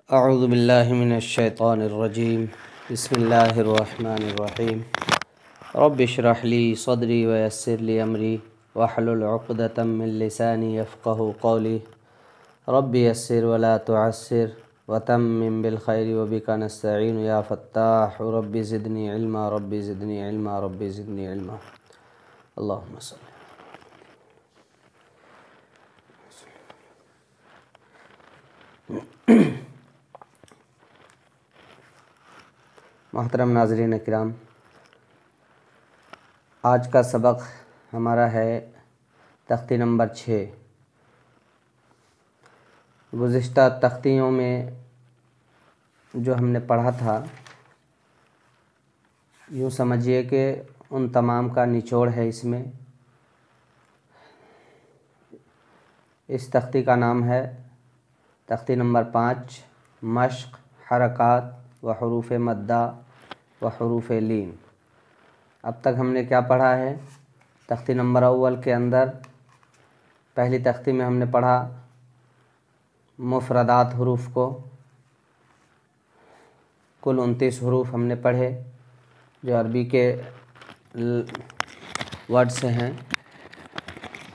اعوذ باللہ من الشیطان الرجیم بسم اللہ الرحمن الرحیم رب اشرح لی صدری ویسر لی امری واحلل عقدۃ من لسانی یفقہوا قولی رب یسر ولا تعسر وتمم بالخیر وبک نستعین یا فتاح رب زدنی علما رب زدنی علما رب زدنی علما اللہم صلی. محترم ناظرین کرام، آج کا سبق ہمارا ہے تختی نمبر 6۔ گزشتہ تختیوں میں جو ہم نے پڑھا تھا، یوں سمجھیے کہ ان تمام کا نچوڑ ہے اس میں۔ اس تختی کا نام ہے تختی نمبر 5، مشق، حرکات و حروف مدہ و حروف لین۔ اب تک ہم نے کیا پڑھا ہے؟ تختی نمبر اول کے اندر پہلی تختی میں ہم نے پڑھا مفردات حروف کو، کل 29 حروف ہم نے پڑھے جو عربی کے ورڈ سے ہیں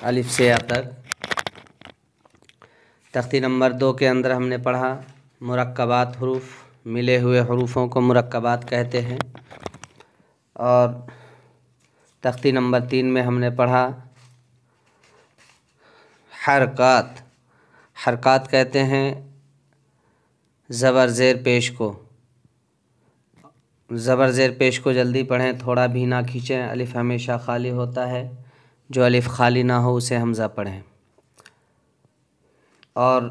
الف سے یا تک۔ تختی نمبر 2 کے اندر ہم نے پڑھا مرکبات حروف، ملے ہوئے حروفوں کو مرکبات کہتے ہیں۔ اور تختی نمبر 3 میں ہم نے پڑھا حرکات۔ حرکات کہتے ہیں زبر زیر پیش کو۔ زبر زیر پیش کو جلدی پڑھیں، تھوڑا بھی نہ کھینچیں، الف ہمیشہ خالی ہوتا ہے، جو الف خالی نہ ہو اسے حمزہ پڑھیں۔ اور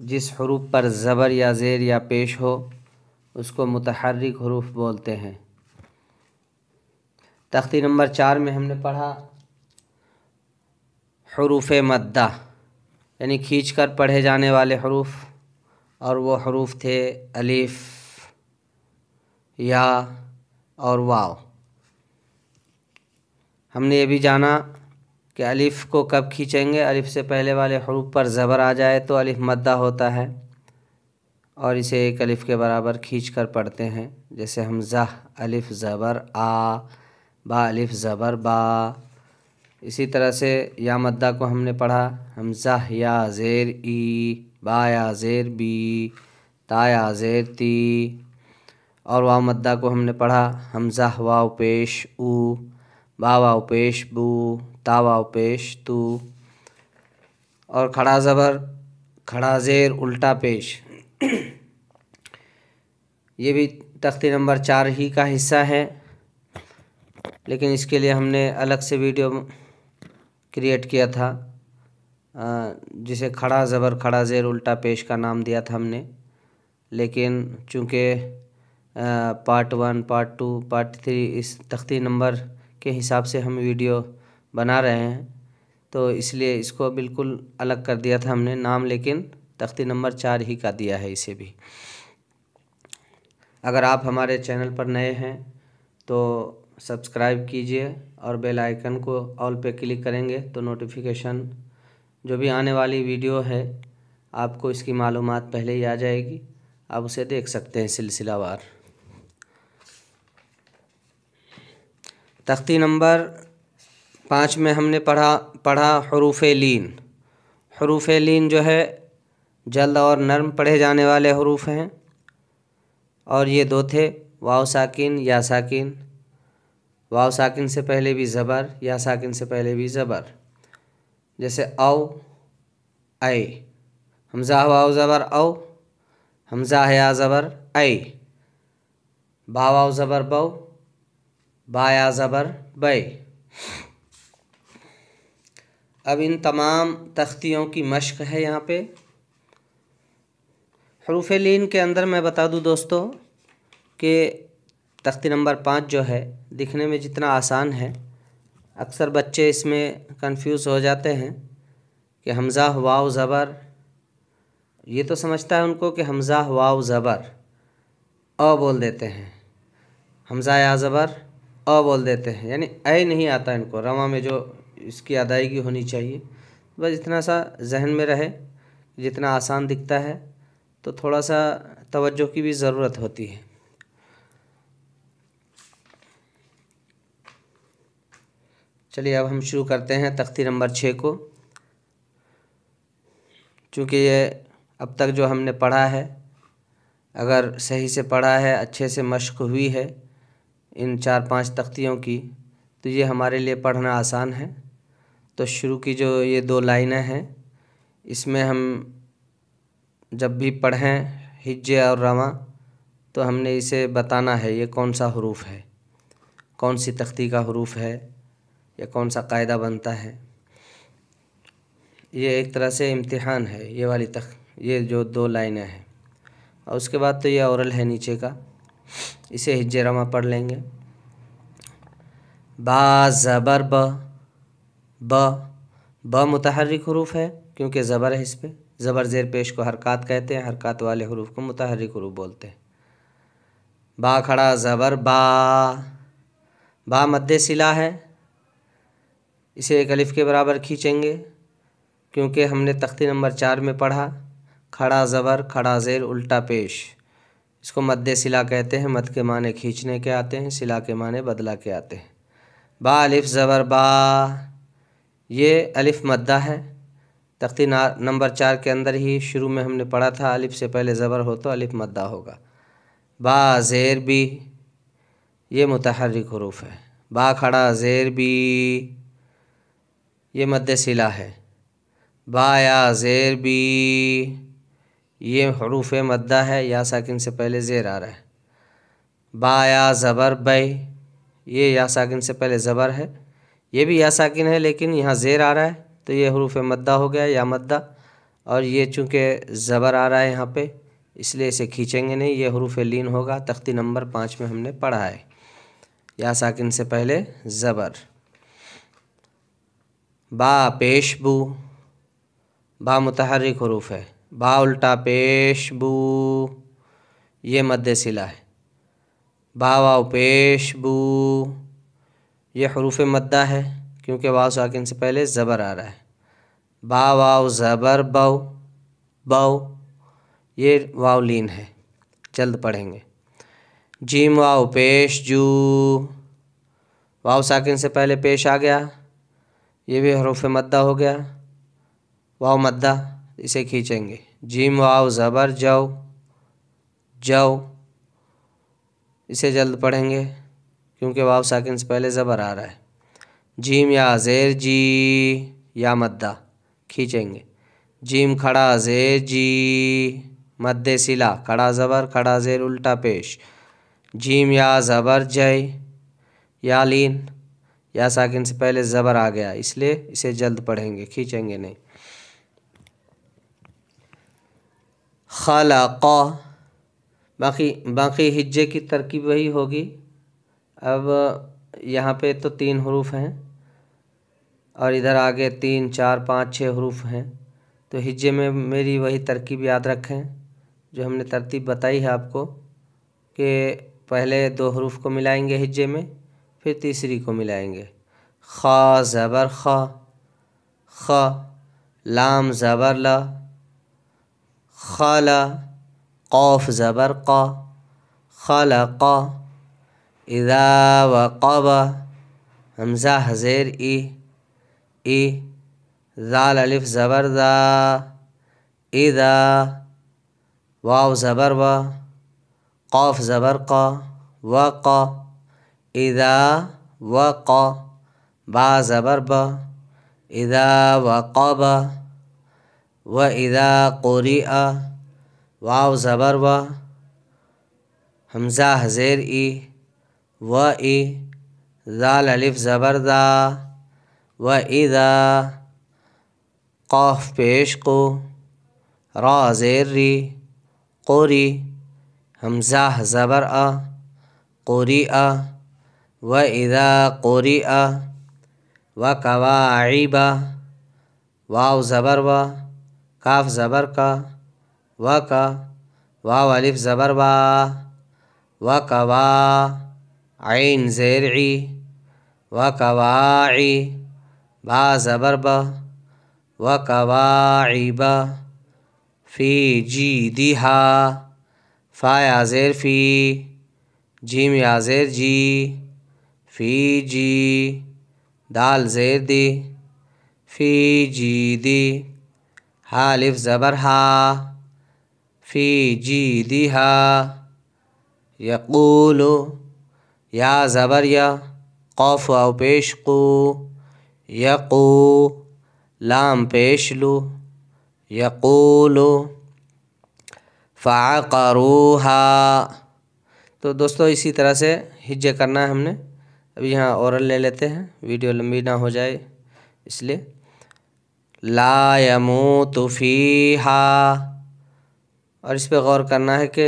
جس حروف پر زبر یا زیر یا پیش ہو اس کو متحرک حروف بولتے ہیں۔ تختی نمبر 4 میں ہم نے پڑھا حروف مدہ، یعنی کھینچ کر پڑھے جانے والے حروف، اور وہ حروف تھے الف، یا اور واو۔ ہم نے یہ بھی جانا کہ الف کو کب کھینچیں گے؟ الف سے پہلے والے حروف پر زبر آ جائے تو الف مدہ ہوتا ہے، اور اسے ایک الف کے برابر کھینچ کر پڑھتے ہیں، جیسے حمزہ الف زبر آ، با الف زبر با۔ اسی طرح سے یا مدہ کو ہم نے پڑھا حمزہ یا زیر ای، با یا زیر بی، تا یا زیر تی۔ اور واو مدہ کو ہم نے پڑھا حمزہ واو پیش او، با واو پیش بو، تا واو پیش تو۔ اور کھڑا زبر، کھڑا زیر الٹا پیش، یہ بھی تختی نمبر 4 ہی کا حصہ ہے، لیکن اس کے لیے ہم نے الگ سے ویڈیو کریٹ کیا تھا، جسے کھڑا زبر کھڑا زیر الٹا پیش کا نام دیا تھا ہم نے۔ لیکن چونکہ پارٹ 1، پارٹ 2، پارٹ 3 اس تختی نمبر کے حساب سے ہم ویڈیو بنا رہے ہیں، تو اس لیے اس کو بالکل الگ کر دیا تھا ہم نے نام، لیکن تختی نمبر 4 ہی کا دیا ہے اسے بھی۔ اگر آپ ہمارے چینل پر نئے ہیں تو سبسکرائب کیجئے، اور بیل آئیکن کو آل پہ کلک کریں گے تو نوٹیفیکیشن جو بھی آنے والی ویڈیو ہے آپ کو اس کی معلومات پہلے ہی آ جائے گی، آپ اسے دیکھ سکتے ہیں سلسلہ وار۔ تختی نمبر 5 میں ہم نے پڑھا حروف لین۔ حروف لین جو ہے جلد اور نرم پڑھے جانے والے حروف ہیں، اور یہ 2 تھے واو ساکن، یا ساکن۔ واو ساکن سے پہلے بھی زبر، یا ساکن سے پہلے بھی زبر، جیسے او، اے، حمزہ واو زبر او، حمزہ یا زبر اے، با واو زبر بو، با یا زبر بے۔ اب ان تمام تختیوں کی مشق ہے یہاں پہ۔ حروف لین کے اندر میں بتا دوں دوستو کہ تختی نمبر 5 جو ہے دکھنے میں جتنا آسان ہے، اکثر بچے اس میں کنفیوز ہو جاتے ہیں کہ حمزہ واو زبر، یہ تو سمجھتا ہے ان کو کہ حمزہ واو زبر او بول دیتے ہیں، حمزہ یا زبر او بول دیتے ہیں، یعنی اے نہیں آتا ان کو رواں میں جو اس کی ادائیگی ہونی چاہیے۔ بس اتنا سا ذہن میں رہے، جتنا آسان دکھتا ہے تو تھوڑا سا توجہ کی بھی ضرورت ہوتی ہے۔ چلیے اب ہم شروع کرتے ہیں تختی نمبر 6 کو۔ چونکہ یہ اب تک جو ہم نے پڑھا ہے، اگر صحیح سے پڑھا ہے، اچھے سے مشق ہوئی ہے ان 4-5 تختیوں کی، تو یہ ہمارے لیے پڑھنا آسان ہے۔ تو شروع کی جو یہ 2 لائنیں ہیں، اس میں ہم جب بھی پڑھیں ہجے اور رواں تو ہم نے اسے بتانا ہے یہ کون سا حروف ہے، کون سی تختی کا حروف ہے، یا کون سا قاعدہ بنتا ہے۔ یہ ایک طرح سے امتحان ہے یہ والی یہ جو 2 لائنیں ہیں، اور اس کے بعد تو یہ اورل ہے نیچے کا، اسے ہجے رواں پڑھ لیں گے۔ با زبر ب متحرک حروف ہے کیونکہ زبر ہے اس پہ، زبر زیر پیش کو حرکات کہتے ہیں، حرکات والے حروف کو متحرک حروف بولتے ہیں۔ با کھڑا زبر با مد صلہ ہے، اسے ایک الف کے برابر کھینچیں گے کیونکہ ہم نے تختی نمبر 4 میں پڑھا کھڑا زبر کھڑا زیر الٹا پیش، اس کو مد صلہ کہتے ہیں۔ مد کے معنی کھینچنے کے آتے ہیں، صلہ کے معنی بدلہ کے آتے ہیں۔ با الف زبر با، یہ الف مدہ ہے۔ تختی نمبر 4 کے اندر ہی شروع میں ہم نے پڑھا تھا الف سے پہلے زبر ہو تو الف مدہ ہوگا۔ با زیر بی، یہ متحرک حروف ہے۔ با کھڑا زیر بی، یہ مد صلہ ہے۔ با یا زیر بی، یہ حروف مدہ ہے، یا ساکن سے پہلے زیر آ رہا ہے۔ با یا زبر بے، یہ یا ساکن سے پہلے زبر ہے، یہ بھی یا ساکن ہے لیکن یہاں زیر آ رہا ہے تو یہ حروف مدہ ہو گیا یا مدہ، اور یہ چونکہ زبر آ رہا ہے یہاں پہ اس لیے اسے کھینچیں گے نہیں، یہ حروف لین ہوگا۔ تختی نمبر 5 میں ہم نے پڑھا ہے یا ساکن سے پہلے زبر۔ با پیش بو، با متحرک حروف ہے۔ با الٹا پیش بو، یہ مد صلہ ہے۔ با واو پیش بو، یہ حروف مدہ ہے کیونکہ واو ساکن سے پہلے زبر آ رہا ہے۔ با واو زبر بو، یہ واو لین ہے، جلد پڑھیں گے۔ جیم واو پیش جو، واو ساکن سے پہلے پیش آ گیا، یہ بھی حروف مدہ ہو گیا، واو مدہ، اسے کھینچیں گے۔ جیم واو زبر جو، اسے جلد پڑھیں گے کیونکہ واو ساکن سے پہلے زبر آ رہا ہے۔ جیم یا زیر جی، یا مدہ، کھینچیں گے۔ جیم کھڑا زیر جی، مد صلہ، کھڑا زبر کھڑا زیر الٹا پیش۔ جیم یا زبر جے، یا لین، یا ساکن سے پہلے زبر آ گیا اس لیے اسے جلد پڑھیں گے، کھینچیں گے نہیں۔ خلق، باقی ہجے کی ترکیب وہی ہوگی۔ اب یہاں پہ تو 3 حروف ہیں اور ادھر آگے 3 4 5 6 حروف ہیں، تو ہجے میں میری وہی ترکیب یاد رکھیں جو ہم نے ترتیب بتائی ہے آپ کو، کہ پہلے 2 حروف کو ملائیں گے ہجے میں، پھر تیسری کو ملائیں گے۔ خا زبر خ، لام زبر لا، خلا، قاف زبر قا، خلق۔ اذا وقب، حمزہ زیر ای، ذال الف زبر ذا، اذا، واو زبر و، قاف زبر قا، وقا، اذا وقا، با زبر با، اذا وقب، واذا قرئ، واو زبر و، حمزہ زیر ای، ذال الف زبر ذا، واذا، قاف پیش قو، را زیر ری، قوری، حمزہ زبر قریء، واذا قرئ، وکواعب، واو زبر و، کاف زبر کا، واو الف زبر وا، وکوا، عین زیر عی، وکواعی، با زبر با، وکواعب، فی جیدہا، فا یا زیر فی، جیم یا زیر جی، فی جی، دال زیر دی، فی جیدی، ہا الف زبر ہا، فی جیدہا، یقول، یا زبر یا، قاف واو پیش قو، یقو، لام پیش لو، یقول، فعقروہا۔ تو دوستو اسی طرح سے ہجے کرنا ہے ہم نے۔ ابھی یہاں اورل لے لیتے ہیں، ویڈیو لمبی نہ ہو جائے اس لیے۔ لا یموت فیہا، اور اس پہ غور کرنا ہے کہ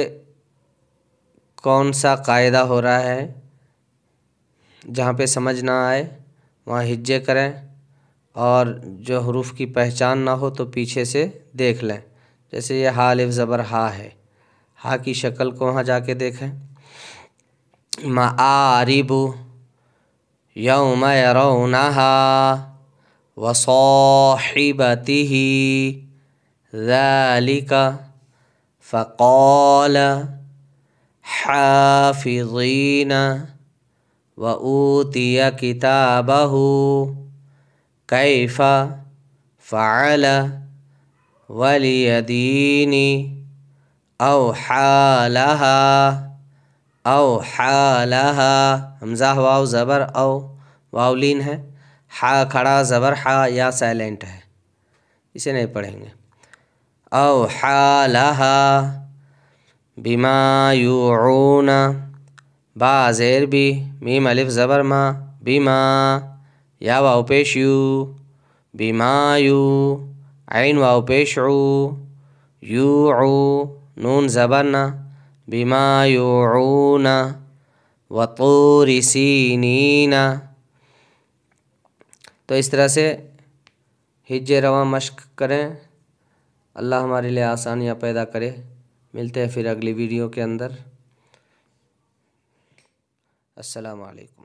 کون سا قاعدہ ہو رہا ہے، جہاں پہ سمجھ نہ آئے وہاں ہجے کریں، اور جو حروف کی پہچان نہ ہو تو پیچھے سے دیکھ لیں۔ جیسے یہ ہا الف زبر ہا ہے، ہا کی شکل کو وہاں جا کے دیکھیں۔ معارب، یوم یرونہا، وصاحبتہ، ذالک، فقال، حافظین، وأوتی کتابہ، کیف، فعل، والیدین، اوحالہا، اوحالہا، حمزہ واو زبر او، واو لین ہے، ہا کھڑا زبر ہا، یا سائلنٹ ہے، اسے نہیں پڑھیں گے۔ اوحالہا، بما یوعون، با زیر بی، میم الف زبر ما، بما، یا واو پیش یو، بما یو، عین واو پیش عو، یوعو، نون زبر نا، بما یوعون، وطور سینین۔ تو اس طرح سے ہجے رواں مشق کریں، اللہ ہمارے لیے آسانیاں پیدا کرے۔ ملتے ہیں پھر اگلی ویڈیو کے اندر۔ السلام علیکم۔